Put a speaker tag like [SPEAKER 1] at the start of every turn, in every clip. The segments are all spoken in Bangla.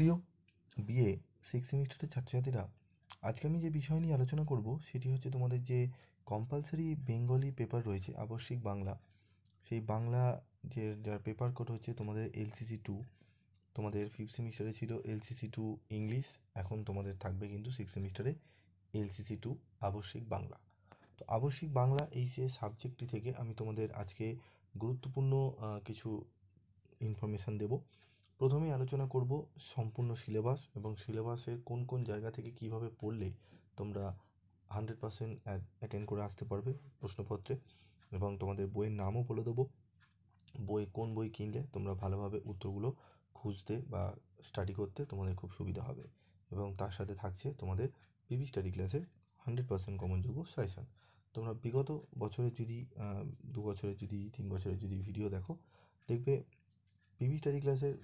[SPEAKER 1] প্রিয় বিএ সিক্স সেমিস্টারের ছাত্রছাত্রীরা, আজকে আমি যে বিষয় নিয়ে আলোচনা করব সেটি হচ্ছে তোমাদের যে কম্পালসারি বেঙ্গলি পেপার রয়েছে আবশ্যিক বাংলা, সেই বাংলা যে যার পেপার কোড হচ্ছে তোমাদের এলসিসি টু। তোমাদের ফিফথ সেমিস্টারে ছিল এলসিসি টু ইংলিশ, এখন তোমাদের থাকবে কিন্তু সিক্স সেমিস্টারে এলসিসি টু আবশ্যিক বাংলা। তো আবশ্যিক বাংলা এই যে সাবজেক্টটি থেকে আমি তোমাদের আজকে গুরুত্বপূর্ণ কিছু ইনফরমেশান দেব। প্রথমেই আলোচনা করব সম্পূর্ণ সিলেবাস এবং সিলেবাসের কোন কোন জায়গা থেকে কিভাবে পড়লে তোমরা 100% অ্যাটেন্ড করে আসতে পারবে প্রশ্নপত্রে, এবং তোমাদের বইয়ের নামও বলে দেবো। কোন বই কিনলে তোমরা ভালোভাবে উত্তরগুলো খুঁজতে বা স্টাডি করতে তোমাদের খুব সুবিধা হবে, এবং তার সাথে থাকছে তোমাদের পিভি স্টাডি ক্লাসের 100% কমনযোগ্য সাজেশান। তোমরা বিগত বছরের যদি 2 বছরের যদি 3 বছরের যদি ভিডিও দেখো, দেখবে পিভি স্টাডি ক্লাসের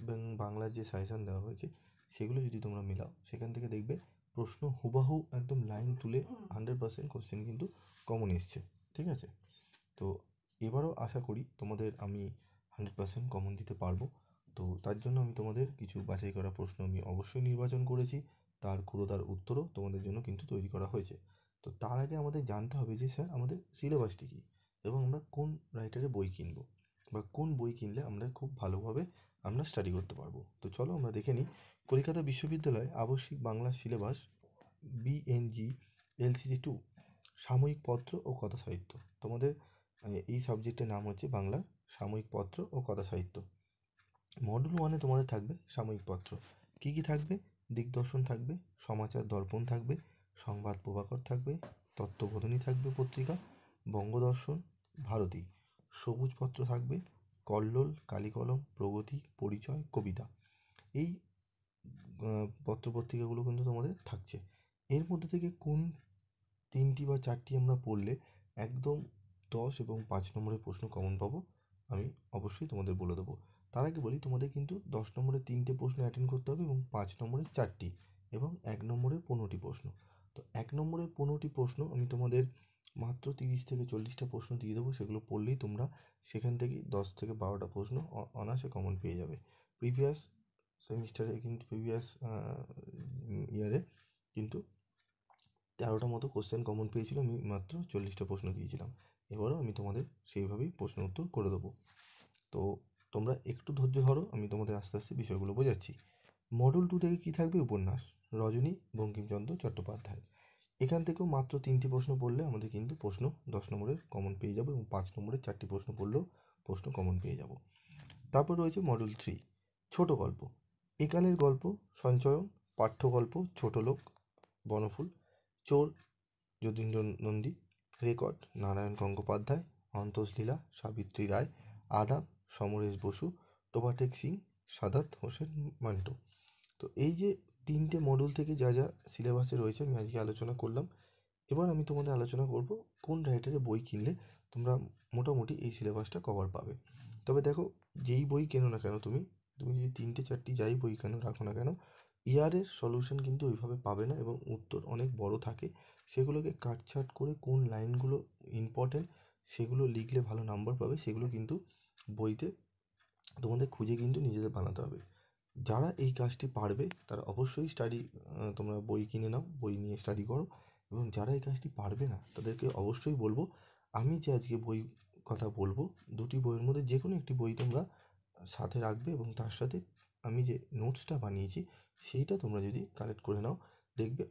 [SPEAKER 1] বাংলার যে সাজেশান দেওয়া হয়েছে সেগুলো যদি তোমরা মেলাও, সেখান থেকে দেখবে প্রশ্ন হুবাহু একদম লাইন তুলে 100% কোশ্চেন কিন্তু কমন এসছে। ঠিক আছে, তো এবারও আশা করি তোমাদের আমি 100% কমন দিতে পারবো। তো তার জন্য আমি তোমাদের কিছু বাছাই করা প্রশ্ন আমি অবশ্যই নির্বাচন করেছি, তার ক্ষুরোদার উত্তরও তোমাদের জন্য কিন্তু তৈরি করা হয়েছে। তো তার আগে আমাদের জানতে হবে যে স্যার আমাদের সিলেবাসটি কী, এবং আমরা কোন রাইটারের বই কিনবো বা কোন বই কিনলে আমরা খুব ভালোভাবে আমরা স্টাডি করতে পারবো। তো চলো আমরা দেখে নিই কলকাতা বিশ্ববিদ্যালয় আবশ্যিক Bangla syllabus BNG LCC two সাময়িক পত্র ও কথা সাহিত্য। তোমাদের এই সাবজেক্টের নাম হচ্ছে বাংলা সাময়িক পত্র ও কথা সাহিত্য। মডুল 1-এ তোমাদের থাকবে সাময়িক পত্র। কী কী থাকবে? দিগদর্শন থাকবে, সমাচার দর্পণ থাকবে, সংবাদ প্রভাকর থাকবে, তত্ত্ববোধিনী থাকবে পত্রিকা, বঙ্গদর্শন, ভারতী, সবুজ পত্র থাকবে, কল্লোল, কালিকলম, প্রগতি, পরিচয়, কবিতা। এই পত্রপত্রিকাগুলো কিন্তু তোমাদের থাকছে। এর মধ্যে থেকে কোন 3টি বা 4টি আমরা পড়লে একদম 10 এবং 5 নম্বরের প্রশ্ন কমন পাবো আমি অবশ্যই তোমাদের বলে দেবো। তার আগে বলি, তোমাদের কিন্তু 10 নম্বরে 3টে প্রশ্ন অ্যাটেন্ড করতে হবে এবং 5 নম্বরে 4টি এবং 1 নম্বরে 15টি প্রশ্ন। তো 1 নম্বরে 15টি প্রশ্ন আমি তোমাদের মাত্র 30 থেকে 40টা প্রশ্ন দিয়ে দেবো, সেগুলো পড়লেই তোমরা সেখান থেকে 10 থেকে 12টা প্রশ্ন অনায়াসে কমন পেয়ে যাবে। প্রিভিয়াস সেমিস্টারে কিন্তু প্রিভিয়াস ইয়ারে কিন্তু 13টা মতো কোশ্চেন কমন পেয়েছিল, আমি মাত্র 40টা প্রশ্ন দিয়েছিলাম। এবারও আমি তোমাদের সেইভাবেই প্রশ্ন উত্তর করে দেবো। তো তোমরা একটু ধৈর্য ধরো, আমি তোমাদের আস্তে আস্তে বিষয়গুলো বোঝাচ্ছি। মডেল 2 থেকে কী থাকবে? উপন্যাস, রজনী বঙ্কিমচন্দ্র চট্টোপাধ্যায়। এখান থেকেও মাত্র 3টি প্রশ্ন পড়লে আমাদের কিন্তু প্রশ্ন 10 নম্বরের কমন পেয়ে যাবো, এবং 5 নম্বরের 4টি প্রশ্ন পড়লেও প্রশ্ন কমন পেয়ে যাব। তারপর রয়েছে মডেল 3 ছোট গল্প, একালের গল্প, সঞ্চয়ন, পাঠ্যগল্প, ছোট লোক, বনফুল, চোর যতীন্দ্র নন্দী, রেকর্ড নারায়ণ গঙ্গোপাধ্যায়, অন্তোষলীলা সাবিত্রী রায়, আদাব সমরেশ বসু, টোবাটেক সিং, সাদাত হোসেন মান্টো। তো এই যে 3টে মডেল থেকে যা যা সিলেবাসে রয়েছে আমি আজকে আলোচনা করলাম। এবার আমি তোমাদের আলোচনা করব কোন রাইটারের বই কিনলে তোমরা মোটামুটি এই সিলেবাসটা কভার পাবে। তবে দেখো, যেই বই কেনো না কেন তুমি যদি 3টে 4টি যাই বই কেন রাখো না কেন, ইয়ারের সলিউশন কিন্তু ওইভাবে পাবে না, এবং উত্তর অনেক বড় থাকে। সেগুলোকে কাটছাট করে কোন লাইনগুলো ইম্পর্টেন্ট সেগুলো লিখলে ভালো নাম্বার পাবে, সেগুলো কিন্তু বইতে তোমাদের খুঁজে কিন্তু নিজেদের বানাতে হবে। যারা এই কাজটি পারবে তারা অবশ্যই তোমরা বই কিনে নাও, বই নিয়ে স্টাডি করো। এবং যারা এই কাজটি পারবে না তাদেরকে অবশ্যই বলবো, আমি যে আজকে বই কথা বলবো 2টি বইয়ের মধ্যে যে কোনো একটি বই তোমরা সাথে রাখবে, এবং তার সাথে আমি যে নোটসটা বানিয়েছি সেইটা তোমরা যদি কালেক্ট করে নাও, দেখবে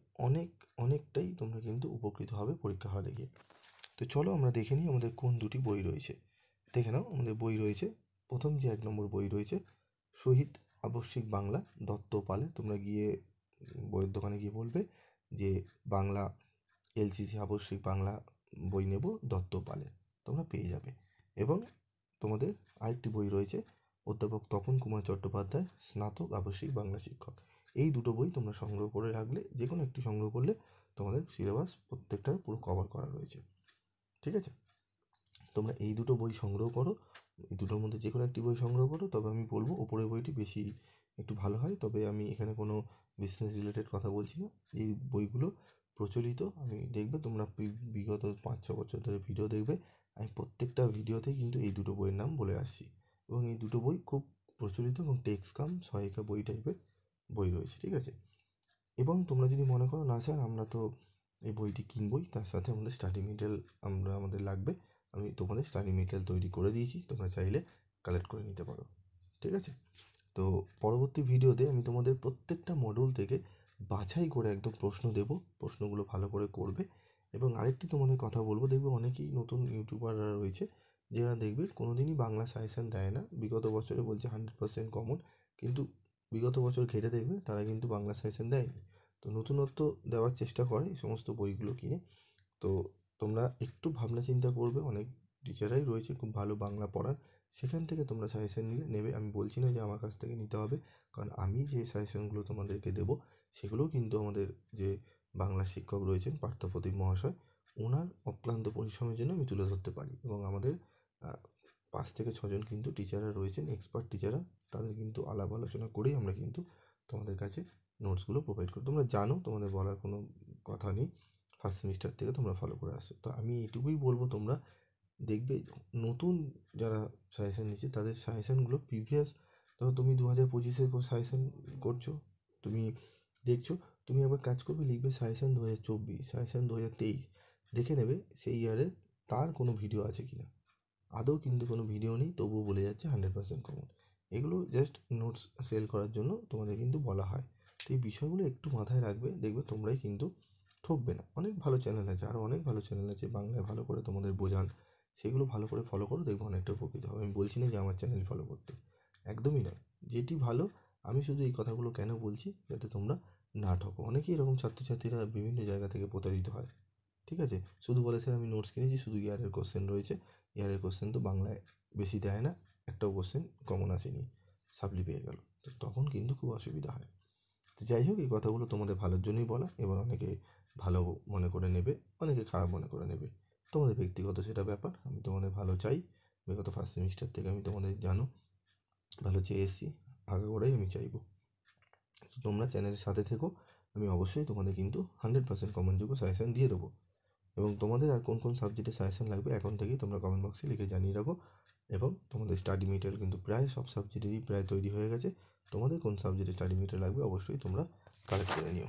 [SPEAKER 1] অনেকটাই তোমরা কিন্তু উপকৃত হবে পরীক্ষা হলে গিয়ে। তো চলো আমরা দেখে নিই আমাদের কোন 2টি বই রয়েছে। দেখে নাও, আমাদের বই রয়েছে, প্রথম যে 1 নম্বর বই রয়েছে শহীদ আবশ্যিক বাংলা দত্ত পালে। তোমরা গিয়ে বইয়ের দোকানে গিয়ে বলবে যে বাংলা এলসিসি আবশ্যিক বাংলা বই নেব দত্ত পালে, তোমরা পেয়ে যাবে। এবং তোমাদের আরেকটি বই রয়েছে অধ্যাপক তপন কুমার চট্টোপাধ্যায় স্নাতক আবশ্যিক বাংলা শিক্ষক। এই 2টো বই তোমরা সংগ্রহ করে রাখলে, যে কোনো একটি সংগ্রহ করলে তোমাদের সিলেবাস প্রত্যেকটার পুরো কভার করা রয়েছে। ঠিক আছে, তোমরা এই 2টো বই সংগ্রহ করো, এই 2টোর মধ্যে যে কোনো একটি বই সংগ্রহ করো। তবে আমি বলবো ওপরের বইটি বেশি একটু ভালো হয়, তবে আমি এখানে কোনো বিজনেস রিলেটেড কথা বলছি না। এই বইগুলো প্রচলিত, আমি দেখবে তোমরা বিগত 5-6 বছর ধরে ভিডিও দেখবে, আমি প্রত্যেকটা ভিডিওতেই কিন্তু এই 2টো বইয়ের নাম বলে আসছি, এবং এই 2টো বই খুব প্রচলিত এবং টেক্সট কাম সহায়িকা বই টাইপের বই রয়েছে, ঠিক আছে। এবং তোমরা যদি মনে করো না স্যার আমরা তো এই বইটি কিনবই, তার সাথে আমাদের স্টাডি মেটেরিয়াল আমাদের লাগবে, আমি তোমাদের স্টাডি মেটেরিয়াল তৈরি করে দিয়েছি, তোমরা চাইলে কালেক্ট করে নিতে পারো, ঠিক আছে। তো পরবর্তী ভিডিওতে আমি তোমাদের প্রত্যেকটা মডিউল থেকে বাছাই করে একদম প্রশ্ন দেব, প্রশ্নগুলো ভালো করে করবে। এবং আরেকটি তোমাদের কথা বলবো, দেখবে অনেকেই নতুন ইউটিউবাররা রয়েছে যারা দেখবে কোনো দিনই বাংলা সাজেশান দেয় না, বিগত বছরে বলছে 100% কমন, কিন্তু বিগত বছর ঘেটে দেখবে তারা কিন্তু বাংলা সাজেশান দেয়নি। তো নতুনত্ব দেওয়ার চেষ্টা করে এই সমস্ত বইগুলো কিনে। তো তোমরা একটু ভাবনা চিন্তা করবে, অনেক টিচাররাই রয়েছে খুব ভালো বাংলা পড়ান, সেখান থেকে তোমরা সাজেশান নেবে। আমি বলছি না যে আমার কাছ থেকে নিতে হবে, কারণ আমি যে সাজেশানগুলো তোমাদেরকে দেবো সেগুলোও কিন্তু আমাদের যে বাংলা শিক্ষক রয়েছেন পার্থপ্রতিম মহাশয়, ওনার অক্লান্ত পরিশ্রমের জন্য আমি তুলে ধরতে পারি। এবং আমাদের 5 থেকে 6 জন কিন্তু টিচাররা রয়েছেন, এক্সপার্ট টিচাররা, তাদের কিন্তু আলাপ আলোচনা করেই আমরা কিন্তু তোমাদের কাছে নোটসগুলো প্রোভাইড করি। তোমরা জানো, তোমাদের বলার কোনো কথা নেই, ফার্স্ট সেমিস্টার থেকে তোমরা ফলো করে আসো। তো আমি এটুকুই বলবো, তোমরা দেখবে নতুন যারা সাজেশান নিচ্ছে তাদের সাজেশানগুলো প্রিভিয়াস, ধরো তুমি 2025-এর সাজেশান করছো, তুমি দেখছো, তুমি আবার কাজ করবে, লিখবে সাজেশান 2024, সাজেশান 2023, দেখে নেবে সেই ইয়ারে তার কোনো ভিডিও আছে কি না। আদৌ কিন্তু কোনো ভিডিও নেই, তবুও বলে যাচ্ছে 100% কমন। এগুলো জাস্ট নোটস সেল করার জন্য তোমাদের কিন্তু বলা হয়। তো এই বিষয়গুলো একটু মাথায় রাখবে, দেখবে তোমরাই কিন্তু ঠকবে না। অনেক ভালো চ্যানেল আছে, আরও অনেক ভালো চ্যানেল আছে বাংলায় ভালো করে তোমাদের বোঝান, সেগুলো ভালো করে ফলো করো, দেখবো অনেকটা উপকৃত হবে। আমি বলছি না যে আমার চ্যানেল ফলো করতে, একদমই নয়। যেটি ভালো, আমি শুধু এই কথাগুলো কেন বলছি, যাতে তোমরা না ঠকো। অনেকেই এরকম ছাত্রছাত্রীরা বিভিন্ন জায়গা থেকে প্রতারিত হয়, ঠিক আছে। শুধু বলে স্যার আমি নোটস কিনেছি, শুধু ইয়ারের কোশ্চেন রয়েছে, ইয়ারের কোশ্চেন তো বাংলায় বেশি দেয় না, একটাও কোশ্চেন কমন আসেনি, সাপ্লি পেয়ে গেল, তো তখন কিন্তু খুব অসুবিধা হয়। তো যাই হোক, এই কথাগুলো তোমাদের ভালোর জন্যই বলা। এবার অনেকে ভালো মনে করে নেবে, অনেকে খারাপ মনে করে নেবে, তোমাদের ব্যক্তিগত সেটা ব্যাপার। আমি তোমাদের ভালো চাই, বিগত ফার্স্ট সেমিস্টার থেকে আমি তোমাদের জানো ভালো চেয়ে এসেছি, আগাগোড়াই আমি চাইবো। তো তোমরা চ্যানেলের সাথে থেকো, আমি অবশ্যই তোমাদের কিন্তু 100% কমনযোগ্য সাজেশান দিয়ে দেবো। এবং তোমাদের আর কোন কোন সাবজেক্টে সাজেশান লাগবে এখন থেকেই তোমরা কমেন্ট বক্সে লিখে জানিয়ে রাখো। এবং তোমাদের স্টাডি মেটেরিয়াল কিন্তু প্রায় সব সাবজেক্টেরই প্রায় তৈরি হয়ে গেছে, তোমাদের কোন সাবজেক্টে স্টাডি মেটেরিয়াল লাগবে অবশ্যই তোমরা কালেক্ট করে নিও।